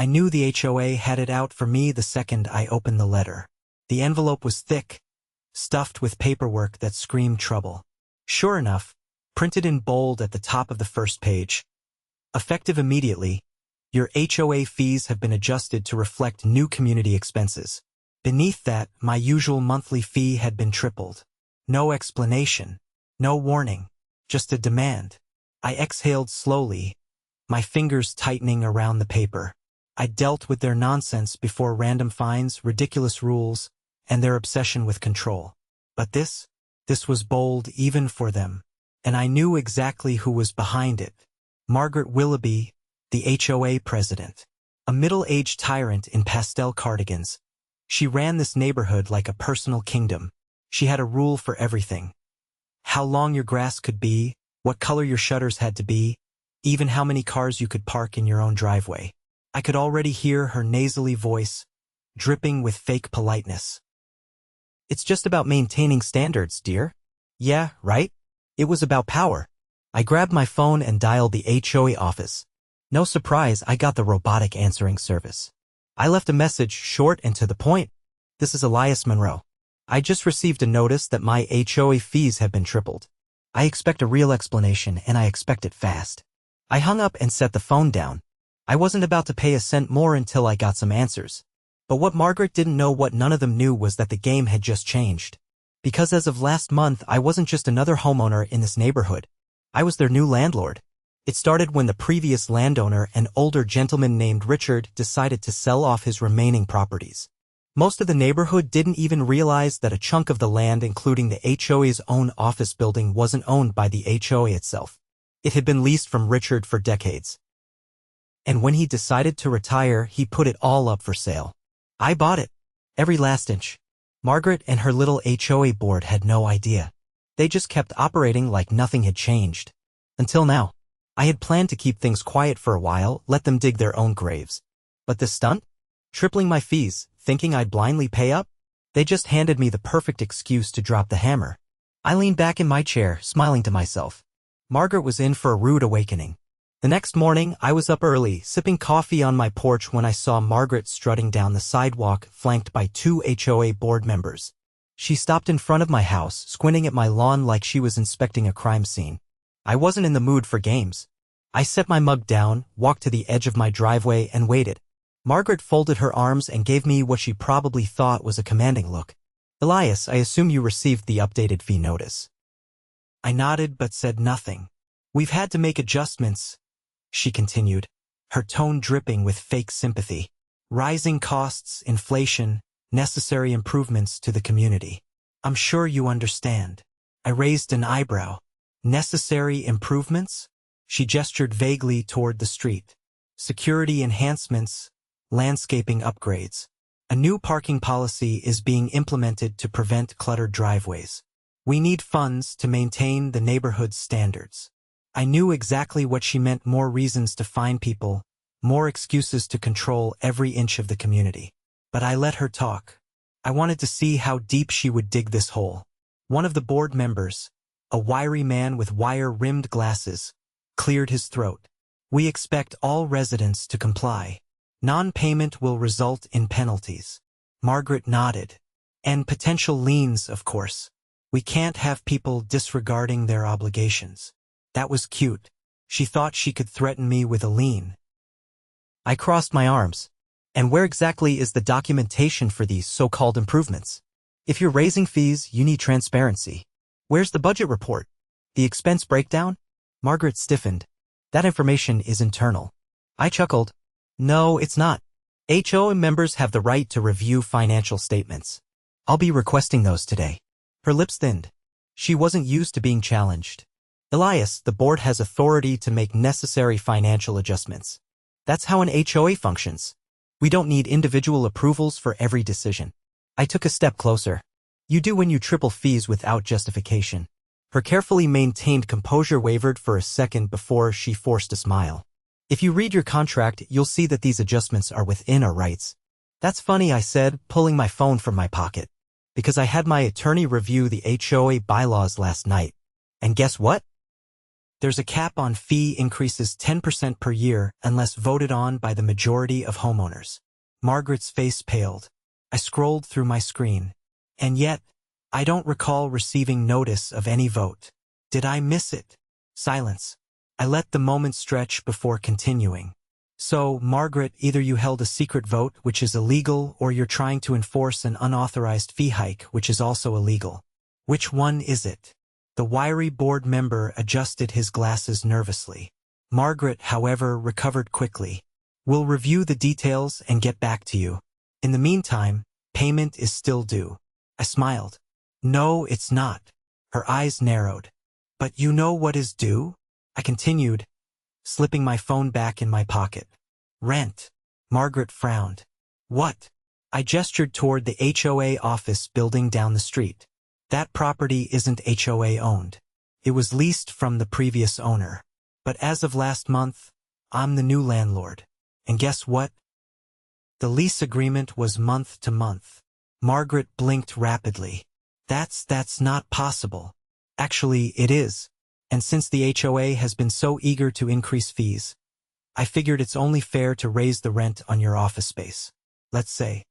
I knew the HOA had it out for me the second I opened the letter. The envelope was thick, stuffed with paperwork that screamed trouble. Sure enough, printed in bold at the top of the first page. Effective immediately, your HOA fees have been adjusted to reflect new community expenses. Beneath that, my usual monthly fee had been tripled. No explanation, no warning, just a demand. I exhaled slowly, my fingers tightening around the paper. I dealt with their nonsense before: random fines, ridiculous rules, and their obsession with control. But this was bold even for them. And I knew exactly who was behind it. Margaret Willoughby, the HOA president. A middle-aged tyrant in pastel cardigans. She ran this neighborhood like a personal kingdom. She had a rule for everything. How long your grass could be, what color your shutters had to be, even how many cars you could park in your own driveway. I could already hear her nasally voice, dripping with fake politeness. "It's just about maintaining standards, dear." Yeah, right? It was about power. I grabbed my phone and dialed the HOA office. No surprise, I got the robotic answering service. I left a message, short and to the point. "This is Elias Monroe. I just received a notice that my HOA fees have been tripled. I expect a real explanation, and I expect it fast." I hung up and set the phone down. I wasn't about to pay a cent more until I got some answers. But what Margaret didn't know, what none of them knew, was that the game had just changed. Because as of last month, I wasn't just another homeowner in this neighborhood. I was their new landlord. It started when the previous landowner, an older gentleman named Richard, decided to sell off his remaining properties. Most of the neighborhood didn't even realize that a chunk of the land, including the HOA's own office building, wasn't owned by the HOA itself. It had been leased from Richard for decades. And when he decided to retire, he put it all up for sale. I bought it. Every last inch. Margaret and her little HOA board had no idea. They just kept operating like nothing had changed. Until now. I had planned to keep things quiet for a while, let them dig their own graves. But this stunt? Tripling my fees, thinking I'd blindly pay up? They just handed me the perfect excuse to drop the hammer. I leaned back in my chair, smiling to myself. Margaret was in for a rude awakening. The next morning, I was up early, sipping coffee on my porch, when I saw Margaret strutting down the sidewalk, flanked by 2 HOA board members. She stopped in front of my house, squinting at my lawn like she was inspecting a crime scene. I wasn't in the mood for games. I set my mug down, walked to the edge of my driveway, and waited. Margaret folded her arms and gave me what she probably thought was a commanding look. "Elias, I assume you received the updated fee notice." I nodded but said nothing. "We've had to make adjustments," she continued, her tone dripping with fake sympathy. "Rising costs, inflation, necessary improvements to the community. I'm sure you understand." I raised an eyebrow. "Necessary improvements?" She gestured vaguely toward the street. "Security enhancements, landscaping upgrades. A new parking policy is being implemented to prevent cluttered driveways. We need funds to maintain the neighborhood's standards." I knew exactly what she meant: more reasons to fine people, more excuses to control every inch of the community. But I let her talk. I wanted to see how deep she would dig this hole. One of the board members, a wiry man with wire-rimmed glasses, cleared his throat. "We expect all residents to comply. Non-payment will result in penalties." Margaret nodded. "And potential liens, of course. We can't have people disregarding their obligations." That was cute. She thought she could threaten me with a lien. I crossed my arms. "And where exactly is the documentation for these so-called improvements? If you're raising fees, you need transparency. Where's the budget report? The expense breakdown?" Margaret stiffened. "That information is internal." I chuckled. "No, it's not. HOA members have the right to review financial statements. I'll be requesting those today." Her lips thinned. She wasn't used to being challenged. "Elias, the board has authority to make necessary financial adjustments. That's how an HOA functions. We don't need individual approvals for every decision." I took a step closer. "You do when you triple fees without justification." Her carefully maintained composure wavered for a second before she forced a smile. "If you read your contract, you'll see that these adjustments are within our rights." "That's funny," I said, pulling my phone from my pocket. "Because I had my attorney review the HOA bylaws last night. And guess what? There's a cap on fee increases 10% per year unless voted on by the majority of homeowners. Margaret's face paled. I scrolled through my screen. And yet, I don't recall receiving notice of any vote. Did I miss it? Silence. I let the moment stretch before continuing. So, Margaret, either you held a secret vote, which is illegal, or you're trying to enforce an unauthorized fee hike, which is also illegal. Which one is it? The wiry board member adjusted his glasses nervously. Margaret, however, recovered quickly. We'll review the details and get back to you. In the meantime, payment is still due. I smiled. No, it's not. Her eyes narrowed. But you know what is due? I continued, slipping my phone back in my pocket. Rent. Margaret frowned. What? I gestured toward the HOA office building down the street. That property isn't HOA owned. It was leased from the previous owner. But as of last month, I'm the new landlord. And guess what? The lease agreement was month to month. Margaret blinked rapidly. That's not possible. Actually, it is. And since the HOA has been so eager to increase fees, I figured it's only fair to raise the rent on your office space. Let's say,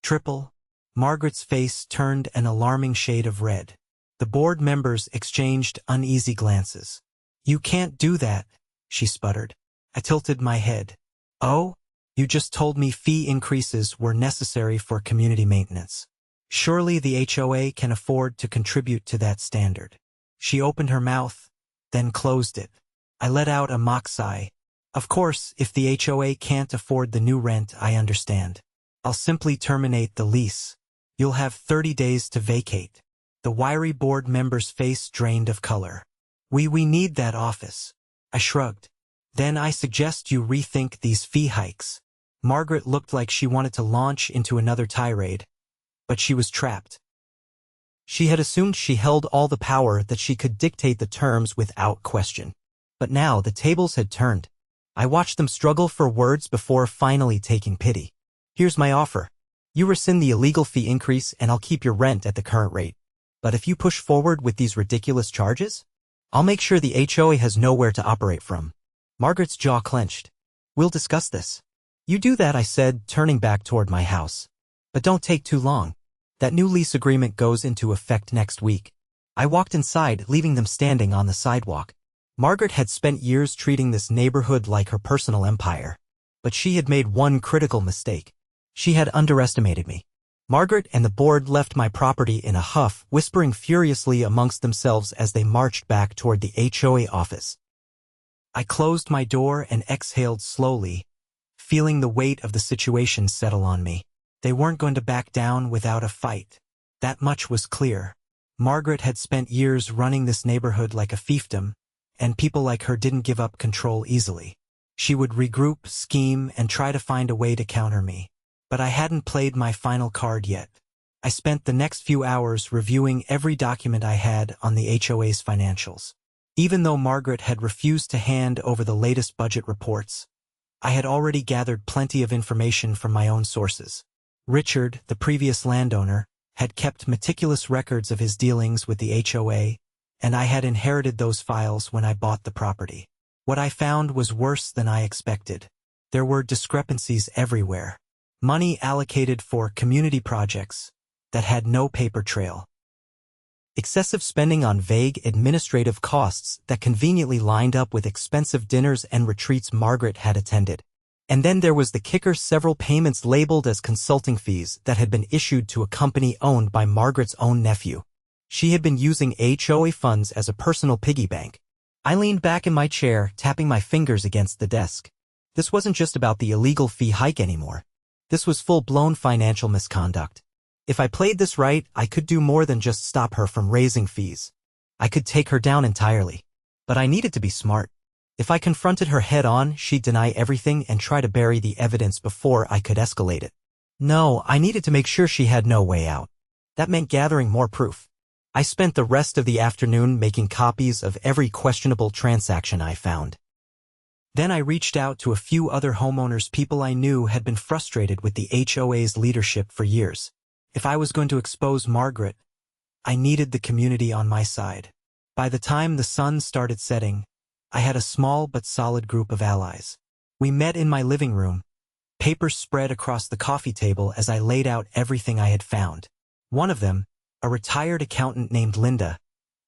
triple. Margaret's face turned an alarming shade of red. The board members exchanged uneasy glances. You can't do that, she sputtered. I tilted my head. Oh? You just told me fee increases were necessary for community maintenance. Surely the HOA can afford to contribute to that standard. She opened her mouth, then closed it. I let out a mock sigh. Of course, if the HOA can't afford the new rent, I understand. I'll simply terminate the lease. You'll have 30 days to vacate. The wiry board member's face drained of color. We need that office. I shrugged. Then I suggest you rethink these fee hikes. Margaret looked like she wanted to launch into another tirade, but she was trapped. She had assumed she held all the power, that she could dictate the terms without question. But now the tables had turned. I watched them struggle for words before finally taking pity. Here's my offer. You rescind the illegal fee increase and I'll keep your rent at the current rate. But if you push forward with these ridiculous charges, I'll make sure the HOA has nowhere to operate from. Margaret's jaw clenched. We'll discuss this. You do that, I said, turning back toward my house. But don't take too long. That new lease agreement goes into effect next week. I walked inside, leaving them standing on the sidewalk. Margaret had spent years treating this neighborhood like her personal empire. But she had made one critical mistake. She had underestimated me. Margaret and the board left my property in a huff, whispering furiously amongst themselves as they marched back toward the HOA office. I closed my door and exhaled slowly, feeling the weight of the situation settle on me. They weren't going to back down without a fight. That much was clear. Margaret had spent years running this neighborhood like a fiefdom, and people like her didn't give up control easily. She would regroup, scheme, and try to find a way to counter me. But I hadn't played my final card yet. I spent the next few hours reviewing every document I had on the HOA's financials. Even though Margaret had refused to hand over the latest budget reports, I had already gathered plenty of information from my own sources. Richard, the previous landowner, had kept meticulous records of his dealings with the HOA, and I had inherited those files when I bought the property. What I found was worse than I expected. There were discrepancies everywhere. Money allocated for community projects that had no paper trail. Excessive spending on vague administrative costs that conveniently lined up with expensive dinners and retreats Margaret had attended. And then there was the kicker: several payments labeled as consulting fees that had been issued to a company owned by Margaret's own nephew. She had been using HOA funds as a personal piggy bank. I leaned back in my chair, tapping my fingers against the desk. This wasn't just about the illegal fee hike anymore. This was full-blown financial misconduct. If I played this right, I could do more than just stop her from raising fees. I could take her down entirely. But I needed to be smart. If I confronted her head-on, she'd deny everything and try to bury the evidence before I could escalate it. No, I needed to make sure she had no way out. That meant gathering more proof. I spent the rest of the afternoon making copies of every questionable transaction I found. Then I reached out to a few other homeowners, people I knew had been frustrated with the HOA's leadership for years. If I was going to expose Margaret, I needed the community on my side. By the time the sun started setting, I had a small but solid group of allies. We met in my living room, papers spread across the coffee table as I laid out everything I had found. One of them, a retired accountant named Linda,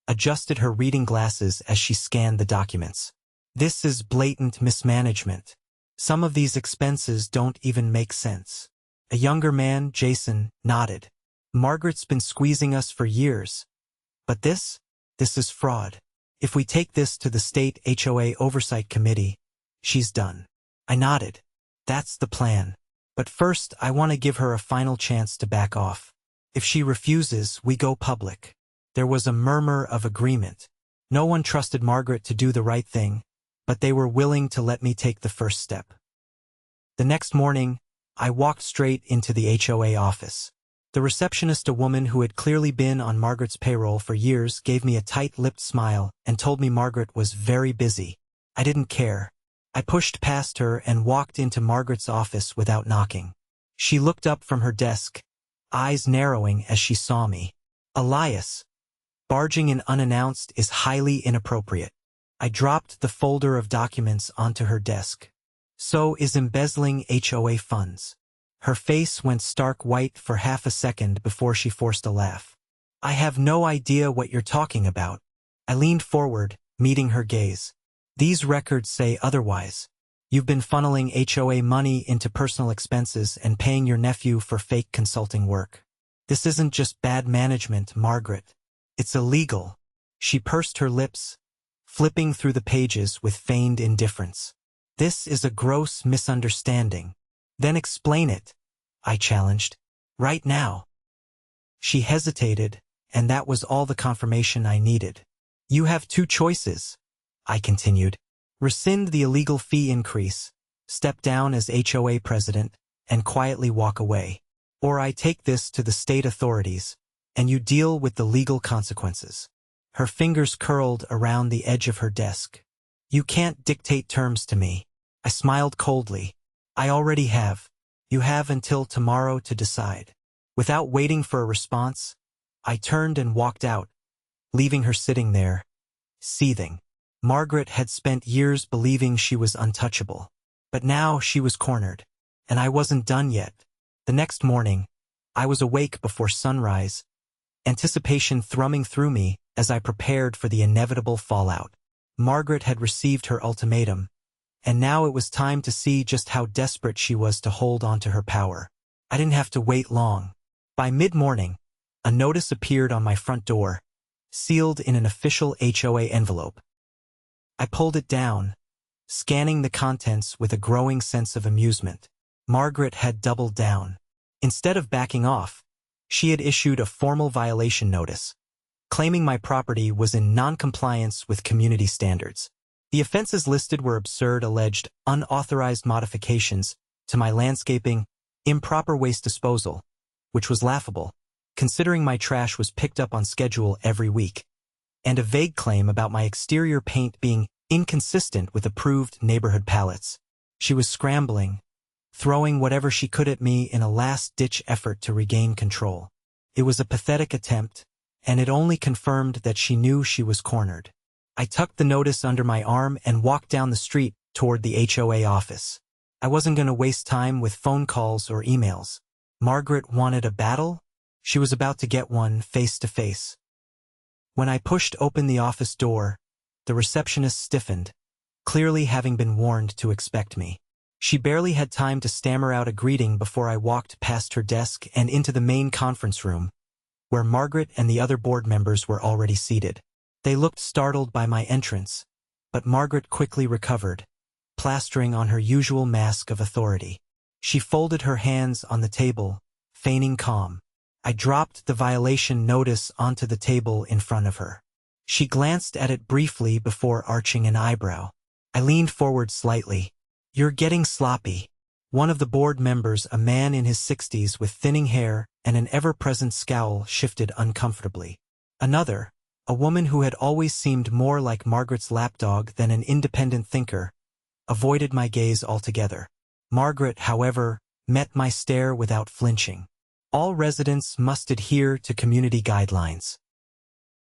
adjusted her reading glasses as she scanned the documents. This is blatant mismanagement. Some of these expenses don't even make sense. A younger man, Jason, nodded. Margaret's been squeezing us for years. But this is fraud. If we take this to the state HOA oversight committee, she's done. I nodded. That's the plan. But first, I want to give her a final chance to back off. If she refuses, we go public. There was a murmur of agreement. No one trusted Margaret to do the right thing, but they were willing to let me take the first step. The next morning, I walked straight into the HOA office. The receptionist, a woman who had clearly been on Margaret's payroll for years, gave me a tight-lipped smile and told me Margaret was very busy. I didn't care. I pushed past her and walked into Margaret's office without knocking. She looked up from her desk, eyes narrowing as she saw me. Elias, barging in unannounced is highly inappropriate. I dropped the folder of documents onto her desk. So is embezzling HOA funds. Her face went stark white for half a second before she forced a laugh. I have no idea what you're talking about. I leaned forward, meeting her gaze. These records say otherwise. You've been funneling HOA money into personal expenses and paying your nephew for fake consulting work. This isn't just bad management, Margaret. It's illegal. She pursed her lips, flipping through the pages with feigned indifference. This is a gross misunderstanding. Then explain it, I challenged. Right now. She hesitated, and that was all the confirmation I needed. You have two choices, I continued. Rescind the illegal fee increase, step down as HOA president, and quietly walk away. Or I take this to the state authorities, and you deal with the legal consequences. Her fingers curled around the edge of her desk. You can't dictate terms to me. I smiled coldly. I already have. You have until tomorrow to decide. Without waiting for a response, I turned and walked out, leaving her sitting there, seething. Margaret had spent years believing she was untouchable. But now she was cornered. And I wasn't done yet. The next morning, I was awake before sunrise, anticipation thrumming through me as I prepared for the inevitable fallout. Margaret had received her ultimatum, and now it was time to see just how desperate she was to hold on to her power. I didn't have to wait long. By mid-morning, a notice appeared on my front door, sealed in an official HOA envelope. I pulled it down, scanning the contents with a growing sense of amusement. Margaret had doubled down. Instead of backing off, she had issued a formal violation notice, claiming my property was in non-compliance with community standards. The offenses listed were absurd alleged unauthorized modifications to my landscaping, improper waste disposal, which was laughable, considering my trash was picked up on schedule every week, and a vague claim about my exterior paint being inconsistent with approved neighborhood palettes. She was scrambling, throwing whatever she could at me in a last-ditch effort to regain control. It was a pathetic attempt, and it only confirmed that she knew she was cornered. I tucked the notice under my arm and walked down the street toward the HOA office. I wasn't going to waste time with phone calls or emails. Margaret wanted a battle? She was about to get one face to face. When I pushed open the office door, the receptionist stiffened, clearly having been warned to expect me. She barely had time to stammer out a greeting before I walked past her desk and into the main conference room, where Margaret and the other board members were already seated. They looked startled by my entrance, but Margaret quickly recovered, plastering on her usual mask of authority. She folded her hands on the table, feigning calm. I dropped the violation notice onto the table in front of her. She glanced at it briefly before arching an eyebrow. I leaned forward slightly. You're getting sloppy. One of the board members, a man in his 60s with thinning hair and an ever-present scowl, shifted uncomfortably. Another, a woman who had always seemed more like Margaret's lapdog than an independent thinker, avoided my gaze altogether. Margaret, however, met my stare without flinching. All residents must adhere to community guidelines.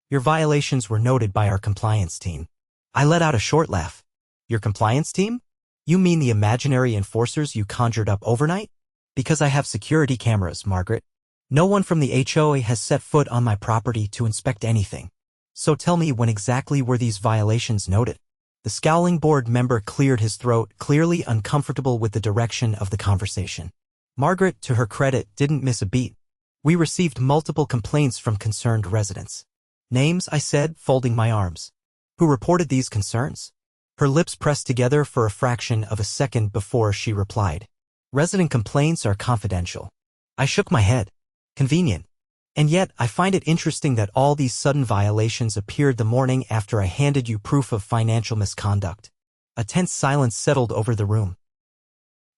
Your violations were noted by our compliance team. I let out a short laugh. Your compliance team? You mean the imaginary enforcers you conjured up overnight? Because I have security cameras, Margaret. No one from the HOA has set foot on my property to inspect anything. So tell me, when exactly were these violations noted? The scowling board member cleared his throat, clearly uncomfortable with the direction of the conversation. Margaret, to her credit, didn't miss a beat. We received multiple complaints from concerned residents. Names, I said, folding my arms. Who reported these concerns? Her lips pressed together for a fraction of a second before she replied. Resident complaints are confidential. I shook my head. Convenient. And yet, I find it interesting that all these sudden violations appeared the morning after I handed you proof of financial misconduct. A tense silence settled over the room.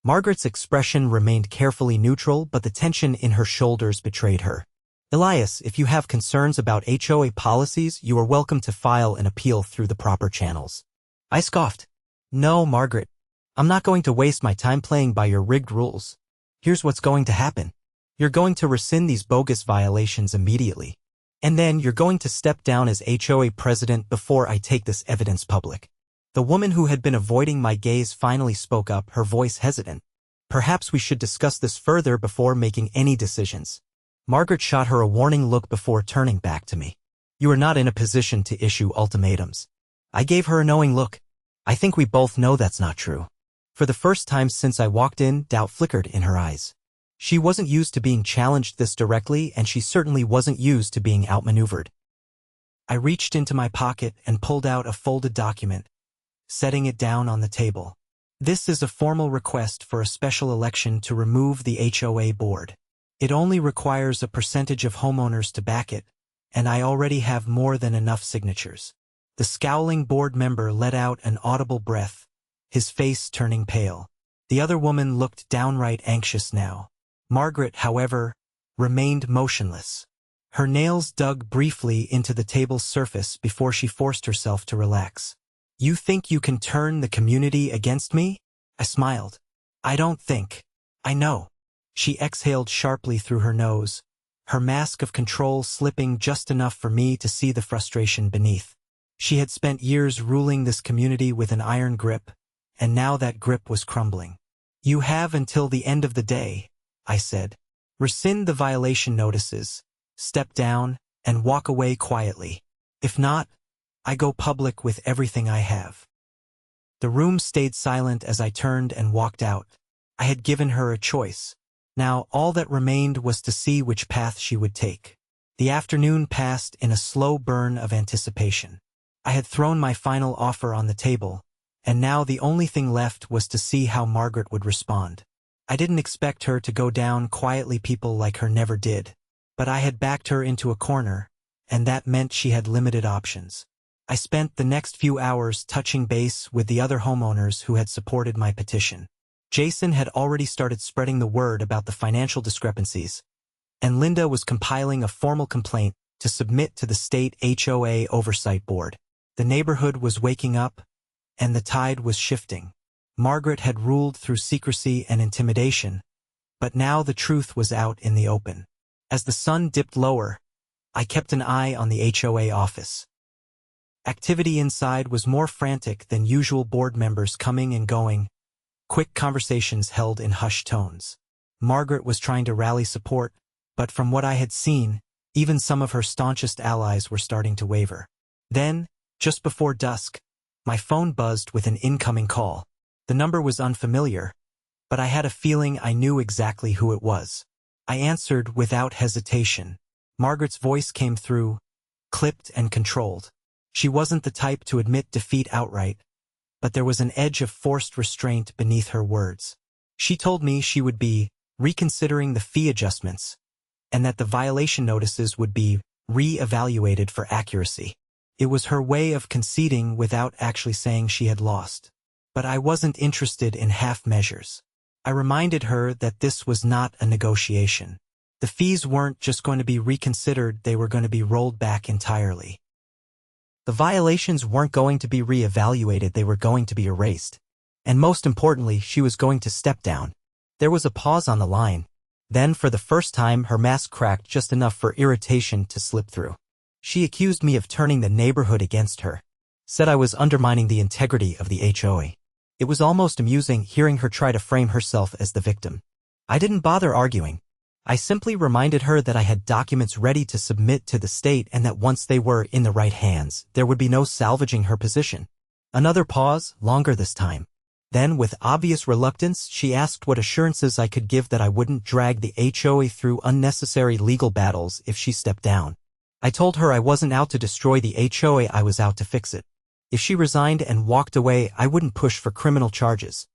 Margaret's expression remained carefully neutral, but the tension in her shoulders betrayed her. Elias, if you have concerns about HOA policies, you are welcome to file an appeal through the proper channels. I scoffed. No, Margaret. I'm not going to waste my time playing by your rigged rules. Here's what's going to happen. You're going to rescind these bogus violations immediately. And then you're going to step down as HOA president before I take this evidence public. The woman who had been avoiding my gaze finally spoke up, her voice hesitant. Perhaps we should discuss this further before making any decisions. Margaret shot her a warning look before turning back to me. You are not in a position to issue ultimatums. I gave her a knowing look. I think we both know that's not true. For the first time since I walked in, doubt flickered in her eyes. She wasn't used to being challenged this directly, and she certainly wasn't used to being outmaneuvered. I reached into my pocket and pulled out a folded document, setting it down on the table. This is a formal request for a special election to remove the HOA board. It only requires a percentage of homeowners to back it, and I already have more than enough signatures. The scowling board member let out an audible breath, his face turning pale. The other woman looked downright anxious now. Margaret, however, remained motionless. Her nails dug briefly into the table's surface before she forced herself to relax. You think you can turn the community against me? I smiled. I don't think. I know. She exhaled sharply through her nose, her mask of control slipping just enough for me to see the frustration beneath. She had spent years ruling this community with an iron grip, and now that grip was crumbling. You have until the end of the day, I said. Rescind the violation notices, step down, and walk away quietly. If not, I go public with everything I have. The room stayed silent as I turned and walked out. I had given her a choice. Now all that remained was to see which path she would take. The afternoon passed in a slow burn of anticipation. I had thrown my final offer on the table, and now the only thing left was to see how Margaret would respond. I didn't expect her to go down quietly, people like her never did, but I had backed her into a corner, and that meant she had limited options. I spent the next few hours touching base with the other homeowners who had supported my petition. Jason had already started spreading the word about the financial discrepancies, and Linda was compiling a formal complaint to submit to the state HOA oversight board. The neighborhood was waking up, and the tide was shifting. Margaret had ruled through secrecy and intimidation, but now the truth was out in the open. As the sun dipped lower, I kept an eye on the HOA office. Activity inside was more frantic than usual, board members coming and going, quick conversations held in hushed tones. Margaret was trying to rally support, but from what I had seen, even some of her staunchest allies were starting to waver. Then, just before dusk, my phone buzzed with an incoming call. The number was unfamiliar, but I had a feeling I knew exactly who it was. I answered without hesitation. Margaret's voice came through, clipped and controlled. She wasn't the type to admit defeat outright, but there was an edge of forced restraint beneath her words. She told me she would be reconsidering the fee adjustments, and that the violation notices would be re-evaluated for accuracy. It was her way of conceding without actually saying she had lost. But I wasn't interested in half measures. I reminded her that this was not a negotiation. The fees weren't just going to be reconsidered, they were going to be rolled back entirely. The violations weren't going to be re-evaluated, they were going to be erased. And most importantly, she was going to step down. There was a pause on the line. Then, for the first time, her mask cracked just enough for irritation to slip through. She accused me of turning the neighborhood against her. said I was undermining the integrity of the HOA. It was almost amusing hearing her try to frame herself as the victim. I didn't bother arguing. I simply reminded her that I had documents ready to submit to the state and that once they were in the right hands, there would be no salvaging her position. Another pause, longer this time. Then, with obvious reluctance, she asked what assurances I could give that I wouldn't drag the HOA through unnecessary legal battles if she stepped down. I told her I wasn't out to destroy the HOA, I was out to fix it. If she resigned and walked away, I wouldn't push for criminal charges.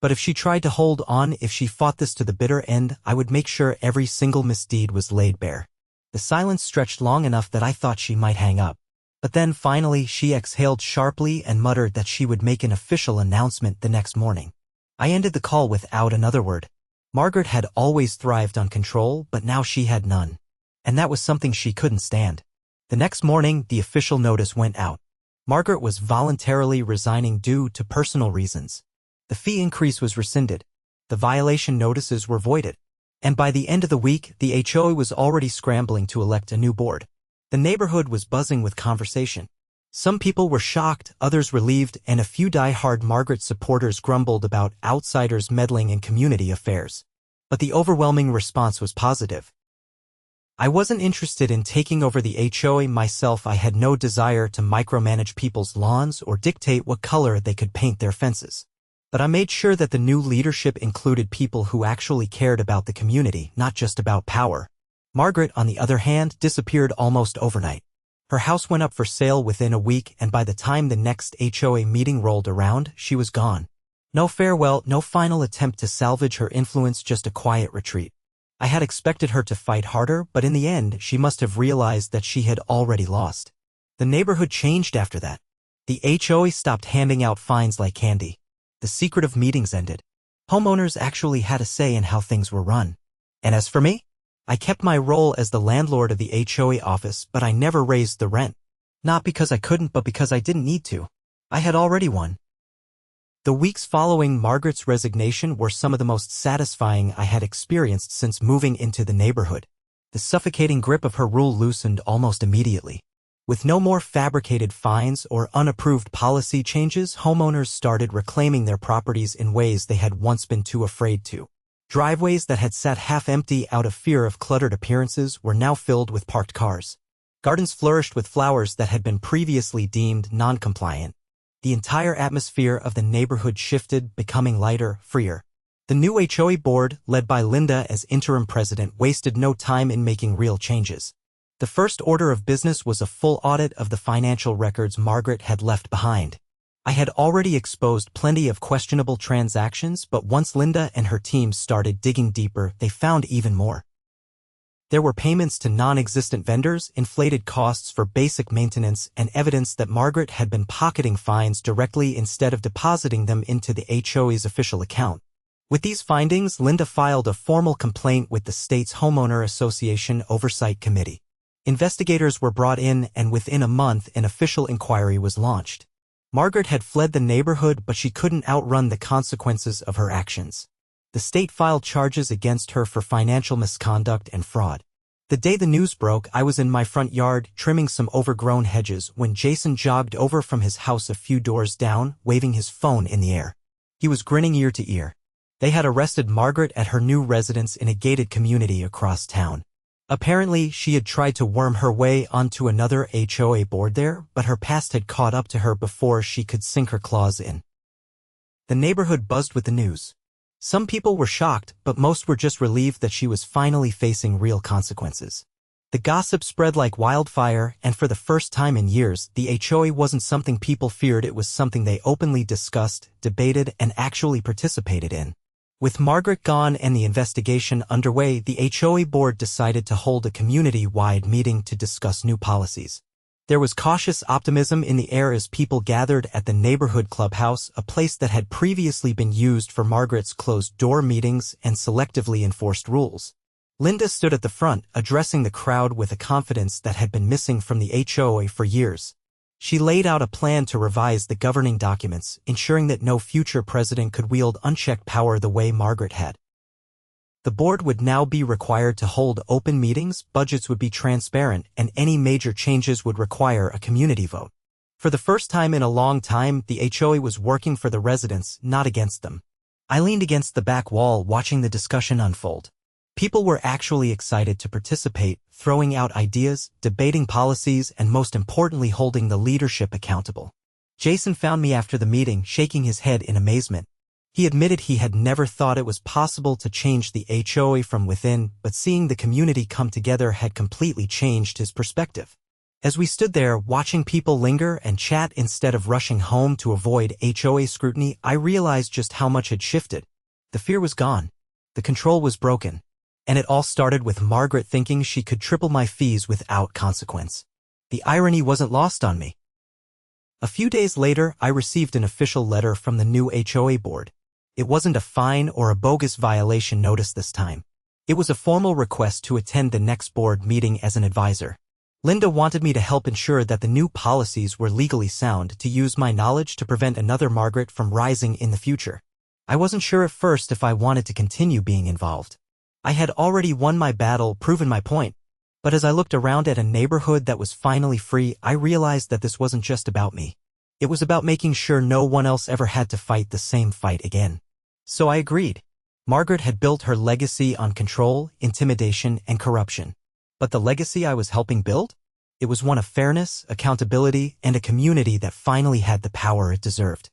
But if she tried to hold on, if she fought this to the bitter end, I would make sure every single misdeed was laid bare. The silence stretched long enough that I thought she might hang up. But then finally she exhaled sharply and muttered that she would make an official announcement the next morning. I ended the call without another word. Margaret had always thrived on control, but now she had none. And that was something she couldn't stand. The next morning, the official notice went out. Margaret was voluntarily resigning due to personal reasons. The fee increase was rescinded. The violation notices were voided. And by the end of the week, the HOA was already scrambling to elect a new board. The neighborhood was buzzing with conversation. Some people were shocked, others relieved, and a few die-hard Margaret supporters grumbled about outsiders meddling in community affairs. But the overwhelming response was positive. I wasn't interested in taking over the HOA myself. I had no desire to micromanage people's lawns or dictate what color they could paint their fences. But I made sure that the new leadership included people who actually cared about the community, not just about power. Margaret, on the other hand, disappeared almost overnight. Her house went up for sale within a week, and by the time the next HOA meeting rolled around, she was gone. No farewell, no final attempt to salvage her influence, just a quiet retreat. I had expected her to fight harder, but in the end, she must have realized that she had already lost. The neighborhood changed after that. The HOA stopped handing out fines like candy. The secretive meetings ended. Homeowners actually had a say in how things were run. And as for me, I kept my role as the landlord of the HOA office, but I never raised the rent. Not because I couldn't, but because I didn't need to. I had already won. The weeks following Margaret's resignation were some of the most satisfying I had experienced since moving into the neighborhood. The suffocating grip of her rule loosened almost immediately. With no more fabricated fines or unapproved policy changes, homeowners started reclaiming their properties in ways they had once been too afraid to. Driveways that had sat half-empty out of fear of cluttered appearances were now filled with parked cars. Gardens flourished with flowers that had been previously deemed non-compliant. The entire atmosphere of the neighborhood shifted, becoming lighter, freer. The new HOA board, led by Linda as interim president, wasted no time in making real changes. The first order of business was a full audit of the financial records Margaret had left behind. I had already exposed plenty of questionable transactions, but once Linda and her team started digging deeper, they found even more. There were payments to non-existent vendors, inflated costs for basic maintenance, and evidence that Margaret had been pocketing fines directly instead of depositing them into the HOA's official account. With these findings, Linda filed a formal complaint with the state's Homeowner Association Oversight Committee. Investigators were brought in, and within a month an official inquiry was launched. Margaret had fled the neighborhood, but she couldn't outrun the consequences of her actions. The state filed charges against her for financial misconduct and fraud. The day the news broke, I was in my front yard trimming some overgrown hedges when Jason jogged over from his house a few doors down, waving his phone in the air. He was grinning ear to ear. They had arrested Margaret at her new residence in a gated community across town. Apparently, she had tried to worm her way onto another HOA board there, but her past had caught up to her before she could sink her claws in. The neighborhood buzzed with the news. Some people were shocked, but most were just relieved that she was finally facing real consequences. The gossip spread like wildfire, and for the first time in years, the HOA wasn't something people feared, it was something they openly discussed, debated, and actually participated in. With Margaret gone and the investigation underway, the HOA board decided to hold a community-wide meeting to discuss new policies. There was cautious optimism in the air as people gathered at the neighborhood clubhouse, a place that had previously been used for Margaret's closed-door meetings and selectively enforced rules. Linda stood at the front, addressing the crowd with a confidence that had been missing from the HOA for years. She laid out a plan to revise the governing documents, ensuring that no future president could wield unchecked power the way Margaret had. The board would now be required to hold open meetings, budgets would be transparent, and any major changes would require a community vote. For the first time in a long time, the HOA was working for the residents, not against them. I leaned against the back wall, watching the discussion unfold. People were actually excited to participate, throwing out ideas, debating policies, and most importantly holding the leadership accountable. Jason found me after the meeting, shaking his head in amazement. He admitted he had never thought it was possible to change the HOA from within, but seeing the community come together had completely changed his perspective. As we stood there, watching people linger and chat instead of rushing home to avoid HOA scrutiny, I realized just how much had shifted. The fear was gone. The control was broken. And it all started with Margaret thinking she could triple my fees without consequence. The irony wasn't lost on me. A few days later, I received an official letter from the new HOA board. It wasn't a fine or a bogus violation notice this time. It was a formal request to attend the next board meeting as an advisor. Linda wanted me to help ensure that the new policies were legally sound, to use my knowledge to prevent another Margaret from rising in the future. I wasn't sure at first if I wanted to continue being involved. I had already won my battle, proven my point. But as I looked around at a neighborhood that was finally free, I realized that this wasn't just about me. It was about making sure no one else ever had to fight the same fight again. So I agreed. Margaret had built her legacy on control, intimidation, and corruption. But the legacy I was helping build? It was one of fairness, accountability, and a community that finally had the power it deserved.